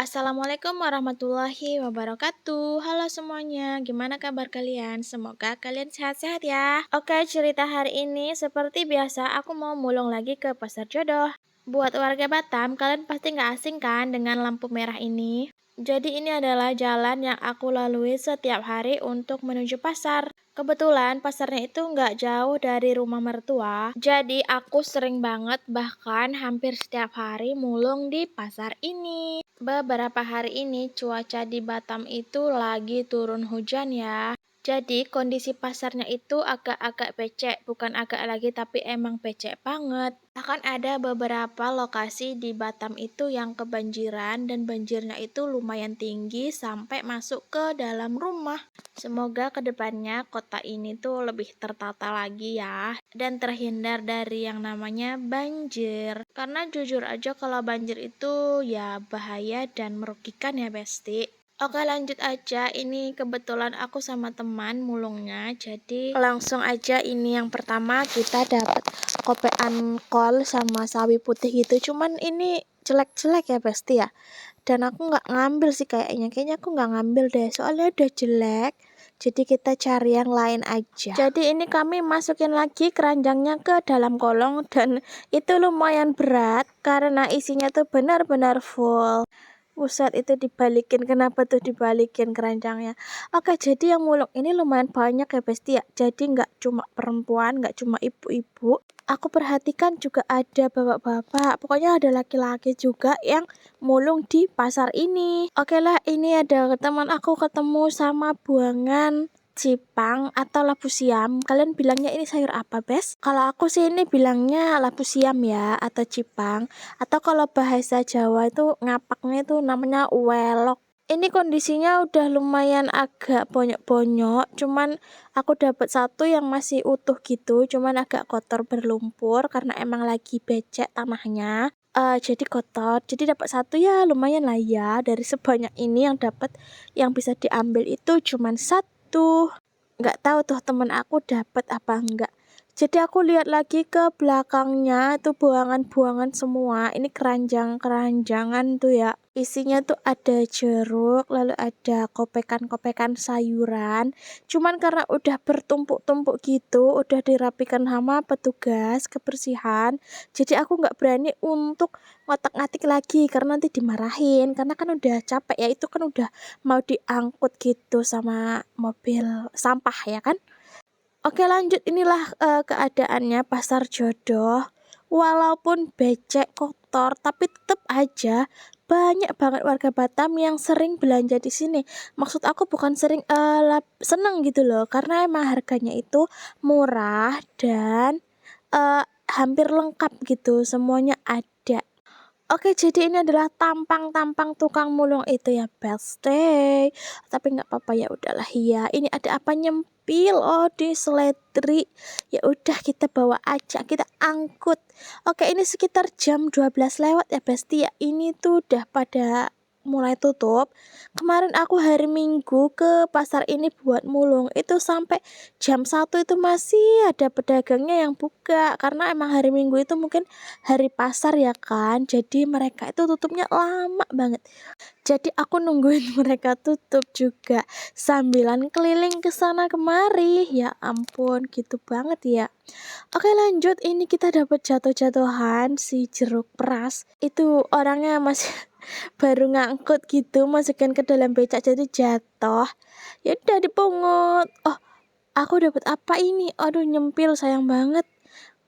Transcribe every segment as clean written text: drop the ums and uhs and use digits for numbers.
Assalamualaikum warahmatullahi wabarakatuh. Halo semuanya, gimana kabar kalian? Semoga kalian sehat-sehat ya. Oke, cerita hari ini seperti biasa aku mau mulung lagi ke pasar jodoh. Buat warga Batam, kalian pasti nggak asing kan dengan lampu merah ini? Jadi ini adalah jalan yang aku lalui setiap hari untuk menuju pasar. Kebetulan pasarnya itu nggak jauh dari rumah mertua, jadi aku sering banget bahkan hampir setiap hari mulung di pasar ini. Beberapa hari ini cuaca di Batam itu lagi turun hujan ya. Jadi kondisi pasarnya itu agak-agak becek, bukan agak lagi tapi emang becek banget. Bahkan ada beberapa lokasi di Batam itu yang kebanjiran dan banjirnya itu lumayan tinggi sampai masuk ke dalam rumah. Semoga kedepannya kota ini tuh lebih tertata lagi ya dan terhindar dari yang namanya banjir. Karena jujur aja kalau banjir itu ya bahaya dan merugikan ya Besti. Oke lanjut aja, ini kebetulan aku sama teman mulungnya, jadi langsung aja ini yang pertama kita dapat kopean kol sama sawi putih gitu, cuman ini jelek-jelek ya Besti ya, dan aku nggak ngambil sih kayaknya aku nggak ngambil deh, soalnya udah jelek, jadi kita cari yang lain aja. Jadi ini kami masukin lagi keranjangnya ke dalam kolong dan itu lumayan berat karena isinya tuh benar-benar full. Buset, itu dibalikin, kenapa tuh dibalikin keranjangnya? Oke, jadi yang muluk ini lumayan banyak ya Besti ya. Jadi nggak cuma perempuan, nggak cuma ibu-ibu. Aku perhatikan juga ada bapak-bapak. Pokoknya ada laki-laki juga yang mulung di pasar ini. Oke lah, ini ada teman aku ketemu sama buangan cipang atau labu siam. Kalian bilangnya ini sayur apa, Bes? Kalau aku sih ini bilangnya labu siam ya, atau cipang. Atau kalau bahasa Jawa itu ngapaknya itu namanya welok. Ini kondisinya udah lumayan agak bonyok-bonyok, cuman aku dapat satu yang masih utuh gitu, cuman agak kotor berlumpur karena emang lagi becek tanahnya. Jadi kotor. Jadi dapat satu ya lumayan lah ya, dari sebanyak ini yang dapat yang bisa diambil itu cuman satu. Nggak tahu tuh temen aku dapat apa enggak. Jadi aku lihat lagi ke belakangnya itu buangan-buangan semua. Ini keranjang-keranjangan tuh ya. Isinya tuh ada jeruk, lalu ada kopekan-kopekan sayuran. Cuman karena udah bertumpuk-tumpuk gitu, udah dirapikan sama petugas kebersihan. Jadi aku nggak berani untuk ngotak-ngatik lagi karena nanti dimarahin. Karena kan udah capek ya, itu kan udah mau diangkut gitu sama mobil sampah ya kan. Oke lanjut, inilah keadaannya pasar jodoh. Walaupun becek kotor tapi tetap aja banyak banget warga Batam yang sering belanja di sini. Maksud aku bukan sering seneng gitu loh, karena emang harganya itu murah dan hampir lengkap gitu, semuanya ada. Oke, jadi ini adalah tampang-tampang tukang mulung itu ya, Beste. Tapi nggak apa-apa ya, udahlah ya. Ini ada apa nyempil? Oh, di seledri. Ya udah kita bawa aja, kita angkut. Oke, ini sekitar jam 12 lewat ya, Besti ya. Ini tuh udah pada mulai tutup. Kemarin aku hari Minggu ke pasar ini buat mulung. Itu sampai jam 1 itu masih ada pedagangnya yang buka. Karena emang hari Minggu itu mungkin hari pasar ya kan, jadi mereka itu tutupnya lama banget. Jadi aku nungguin mereka tutup juga sambilan keliling ke sana kemari. Ya ampun, gitu banget ya. Oke lanjut, ini kita dapat jatuh-jatuhan si jeruk peras. Itu orangnya masih baru ngangkut gitu, masukin ke dalam becak jadi jatuh. Ya udah dipungut. Oh, aku dapat apa ini? Aduh, nyempil, sayang banget.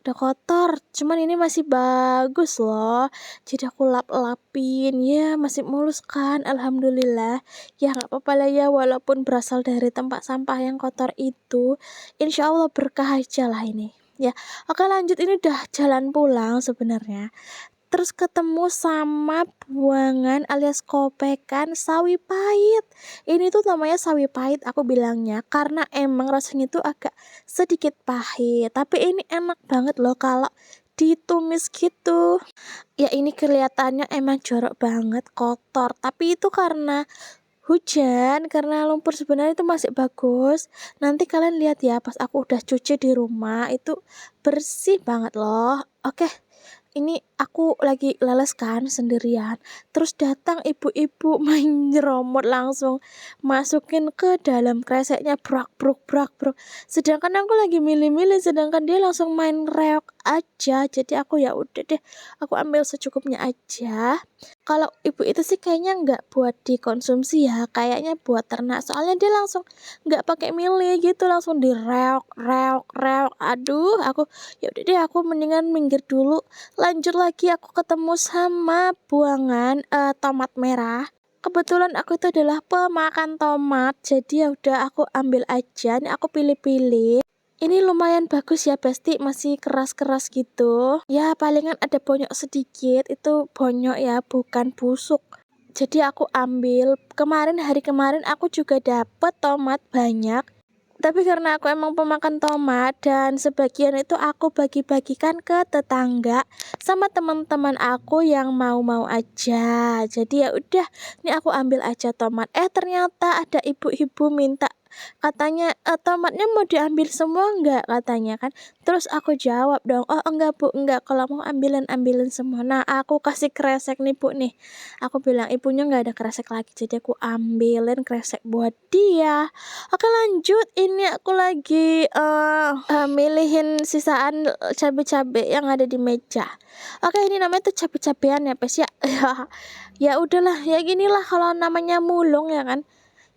Udah kotor, cuman ini masih bagus loh. Jadi aku lap-lapin, ya masih mulus kan, alhamdulillah. Ya nggak apa-apa lah ya, walaupun berasal dari tempat sampah yang kotor itu. Insya Allah berkah aja lah ini. Ya, oke lanjut, ini udah jalan pulang sebenarnya. Terus ketemu sama buangan alias kopekan sawi pahit. Ini tuh namanya sawi pahit aku bilangnya karena emang rasanya tuh agak sedikit pahit. Tapi ini enak banget loh kalau ditumis gitu. Ya ini kelihatannya emang jorok banget, kotor. Tapi itu karena hujan, karena lumpur sebenarnya itu masih bagus. Nanti kalian lihat ya pas aku udah cuci di rumah itu bersih banget loh. Oke, ini aku lagi leles kan sendirian, terus datang ibu-ibu main nyeromot langsung masukin ke dalam kreseknya brak bruk. Sedangkan aku lagi milih-milih, sedangkan dia langsung main reok aja. Jadi aku ya udah deh, aku ambil secukupnya aja. Kalau ibu itu sih kayaknya nggak buat dikonsumsi ya, kayaknya buat ternak. Soalnya dia langsung nggak pakai milih gitu, langsung direok reok reok. Aduh, aku ya udah deh, aku mendingan minggir dulu. Lanjut lagi aku ketemu sama buangan tomat merah. Kebetulan aku itu adalah pemakan tomat, jadi ya udah aku ambil aja. Nih aku pilih-pilih. Ini lumayan bagus ya, Besti, masih keras-keras gitu. Ya, palingan ada bonyok sedikit, itu bonyok ya, bukan busuk. Jadi aku ambil. Hari kemarin aku juga dapet tomat banyak. Tapi karena aku emang pemakan tomat dan sebagian itu aku bagi-bagikan ke tetangga sama teman-teman aku yang mau-mau aja. Jadi ya udah, nih aku ambil aja tomat. Ternyata ada ibu-ibu minta, katanya tomatnya mau diambil semua enggak katanya kan. Terus aku jawab dong, oh enggak bu, enggak, kalau mau ambilin semua. Nah aku kasih kresek nih bu nih. Aku bilang ibunya nggak ada kresek lagi, jadi aku ambilin kresek buat dia. Oke lanjut, ini aku lagi milihin sisaan cabai-cabai yang ada di meja. Oke, ini namanya tuh cabai-cabean ya pes ya. Ya udahlah, ya ginilah kalau namanya mulung ya kan.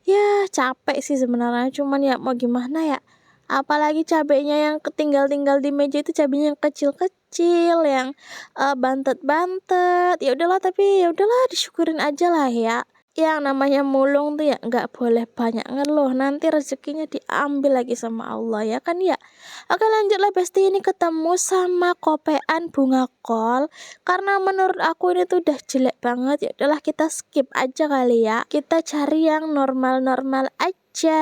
Ya capek sih sebenarnya, cuman ya mau gimana ya. Apalagi cabenya yang ketinggal-tinggal di meja itu, cabenya yang kecil-kecil, yang bantet-bantet. Ya udahlah, tapi ya udahlah disyukurin aja lah ya. Yang namanya mulung tuh ya nggak boleh banyak ngeluh, nanti rezekinya diambil lagi sama Allah ya kan ya. Oke lanjutlah Besti, ini ketemu sama kopean bunga kol. Karena menurut aku ini tuh udah jelek banget, ya udahlah kita skip aja kali ya. Kita cari yang normal-normal aja.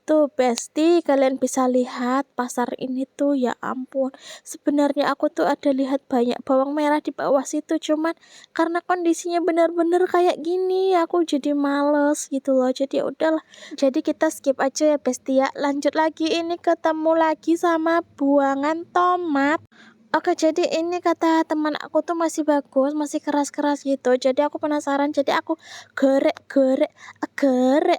Tuh Besti, kalian bisa lihat pasar ini tuh ya ampun. Sebenarnya aku tuh ada lihat banyak bawang merah di bawah situ, cuman karena kondisinya bener-bener kayak gini aku jadi males gitu loh. Jadi ya udahlah, jadi kita skip aja ya Besti ya. Lanjut lagi, ini ketemu lagi sama buangan tomat. Oke, jadi ini kata teman aku tuh masih bagus, masih keras-keras gitu. Jadi aku penasaran, jadi aku gerek,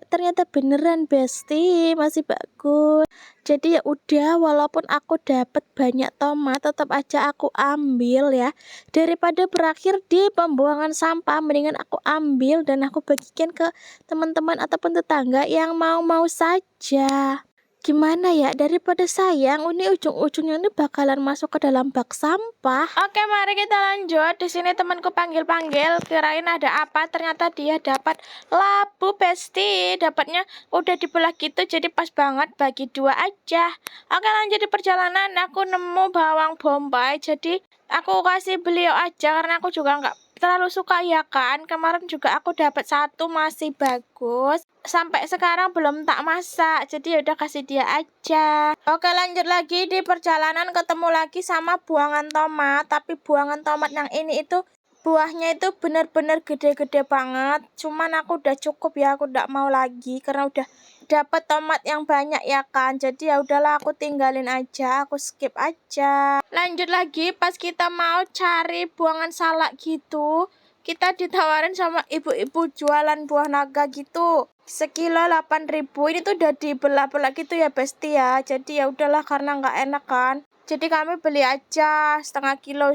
ternyata beneran Besti, masih bagus. Jadi ya udah, walaupun aku dapat banyak tomat, tetap aja aku ambil ya. Daripada berakhir di pembuangan sampah, mendingan aku ambil dan aku bagikan ke teman-teman ataupun tetangga yang mau-mau saja. Gimana ya, daripada sayang, ini ujung-ujungnya ini bakalan masuk ke dalam bak sampah. Oke, mari kita lanjut. Di sini temanku panggil-panggil, kirain ada apa, ternyata dia dapat labu Besti. Dapatnya udah dibelah gitu, jadi pas banget bagi dua aja. Oke, lanjut di perjalanan aku nemu bawang bombay, jadi aku kasih beliau aja karena aku juga nggak terlalu suka ya kan. Kemarin juga aku dapat satu masih bagus, sampai sekarang belum tak masak, jadi udah kasih dia aja. Oke lanjut lagi, di perjalanan ketemu lagi sama buangan tomat. Tapi buangan tomat yang ini itu buahnya itu bener-bener gede-gede banget. Cuman aku udah cukup ya, aku udah mau lagi karena udah dapat tomat yang banyak ya kan. Jadi ya udahlah aku tinggalin aja, aku skip aja. Lanjut lagi, pas kita mau cari buangan salak gitu, kita ditawarin sama ibu-ibu jualan buah naga gitu. Sekilo 8.000. Ini tuh udah dibelah-belah gitu ya Besti ya. Jadi ya udahlah karena nggak enak kan. Jadi kami beli aja setengah kilo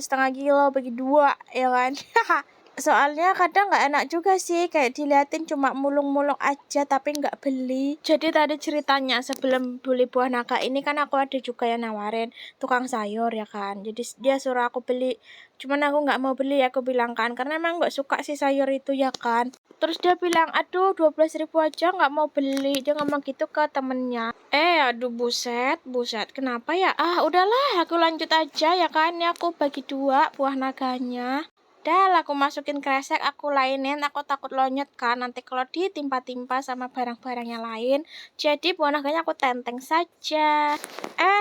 bagi dua ya kan. Soalnya kadang nggak enak juga sih, kayak diliatin cuma mulung-mulung aja tapi nggak beli. Jadi tadi ceritanya sebelum beli buah naga ini kan aku ada juga yang nawarin tukang sayur ya kan. Jadi dia suruh aku beli, cuman aku nggak mau beli, aku bilang kan, karena emang nggak suka sih sayur itu ya kan. Terus dia bilang, aduh 12.000 aja nggak mau beli. Dia ngomong gitu ke temennya. Aduh buset, kenapa ya? Udahlah aku lanjut aja ya kan. Ini aku bagi dua buah naganya. Dah aku masukin kresek, aku lainin, aku takut lonyot kan nanti kalau ditimpa-timpa sama barang-barang yang lain. Jadi buah naganya aku tenteng saja.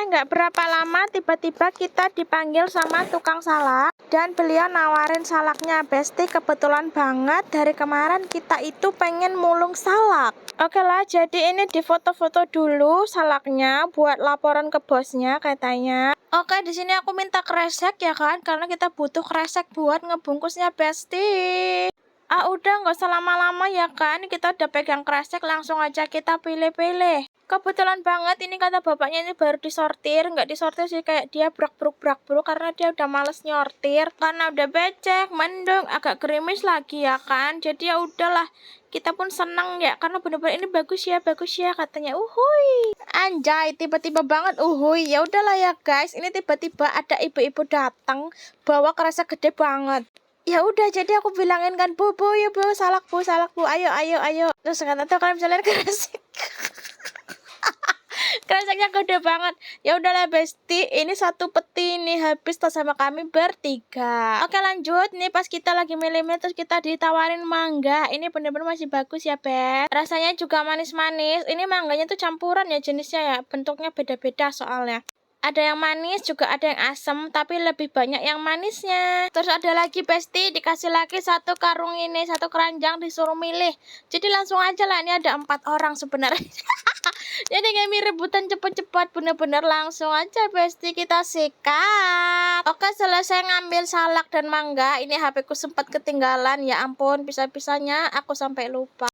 Nggak berapa lama tiba-tiba kita dipanggil sama tukang salak. Dan beliau nawarin salaknya, Besti. Kebetulan banget dari kemarin kita itu pengen mulung salak. Oke lah, jadi ini difoto-foto dulu salaknya buat laporan ke bosnya katanya. Oke, di sini aku minta kresek ya kan, karena kita butuh kresek buat ngebungkusnya, Besti. Udah nggak usah lama-lama ya kan, kita udah pegang kresek, langsung aja kita pilih-pilih. Kebetulan banget ini kata bapaknya ini baru disortir, nggak disortir sih kayak dia brak-bruk karena dia udah males nyortir, karena udah becek, mendung, agak gerimis lagi ya kan. Jadi ya udahlah, kita pun seneng ya karena bener-bener ini bagus ya katanya. Uhuy, anjay, tiba-tiba banget uhuy. Ya udahlah ya guys, ini tiba-tiba ada ibu-ibu datang bawa kresek gede banget. Ya udah, jadi aku bilangin kan, bu ya bu, salak bu, ayo. Terus kata tuh kalian bisa lihat kresek. Kreseknya gede banget. Ya udahlah Besti, ini satu peti nih habis tas sama kami bertiga. Oke lanjut, nih pas kita lagi milih-milih terus kita ditawarin mangga. Ini bener-bener masih bagus ya Bes. Rasanya juga manis-manis. Ini mangganya tuh campuran ya jenisnya ya, bentuknya beda-beda soalnya. Ada yang manis juga ada yang asam, tapi lebih banyak yang manisnya. Terus ada lagi Besti, dikasih lagi satu karung ini, satu keranjang, disuruh milih. Jadi langsung aja lah, ini ada 4 orang sebenarnya. Jadi kami rebutan cepet-cepet, bener-bener langsung aja Besti kita sikat. Oke, selesai ngambil salak dan mangga, ini HP ku sempat ketinggalan, ya ampun, bisa-bisanya aku sampai lupa.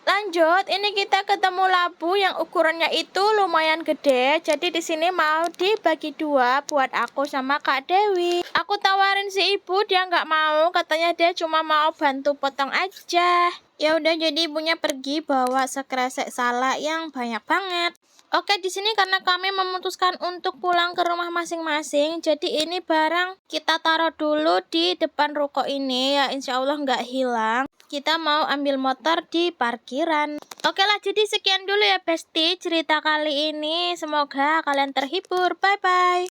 Lanjut, ini kita ketemu labu yang ukurannya itu lumayan gede. Jadi di sini mau dibagi 2 buat aku sama Kak Dewi. Aku tawarin si ibu, dia nggak mau, katanya dia cuma mau bantu potong aja. Ya udah, jadi ibunya pergi bawa sekresek salak yang banyak banget. Oke, di sini karena kami memutuskan untuk pulang ke rumah masing-masing, jadi ini barang kita taruh dulu di depan ruko ini ya, insya Allah nggak hilang. Kita mau ambil motor di parkiran. Oke lah, jadi sekian dulu ya Besti cerita kali ini. Semoga kalian terhibur. Bye-bye.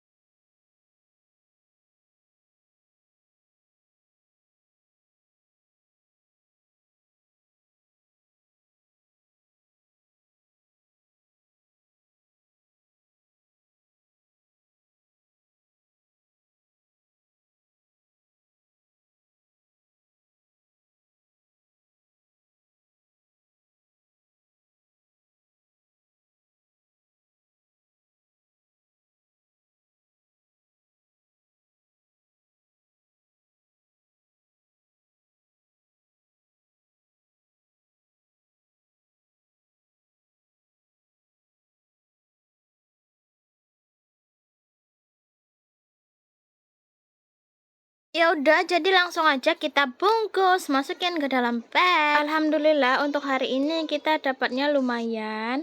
Ya udah, jadi langsung aja kita bungkus, masukin ke dalam bag. Alhamdulillah untuk hari ini kita dapatnya lumayan.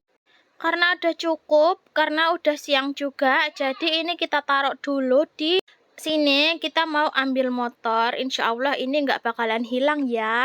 Karena udah cukup, karena udah siang juga, jadi ini kita taruh dulu di sini. Kita mau ambil motor, insya Allah ini nggak bakalan hilang ya.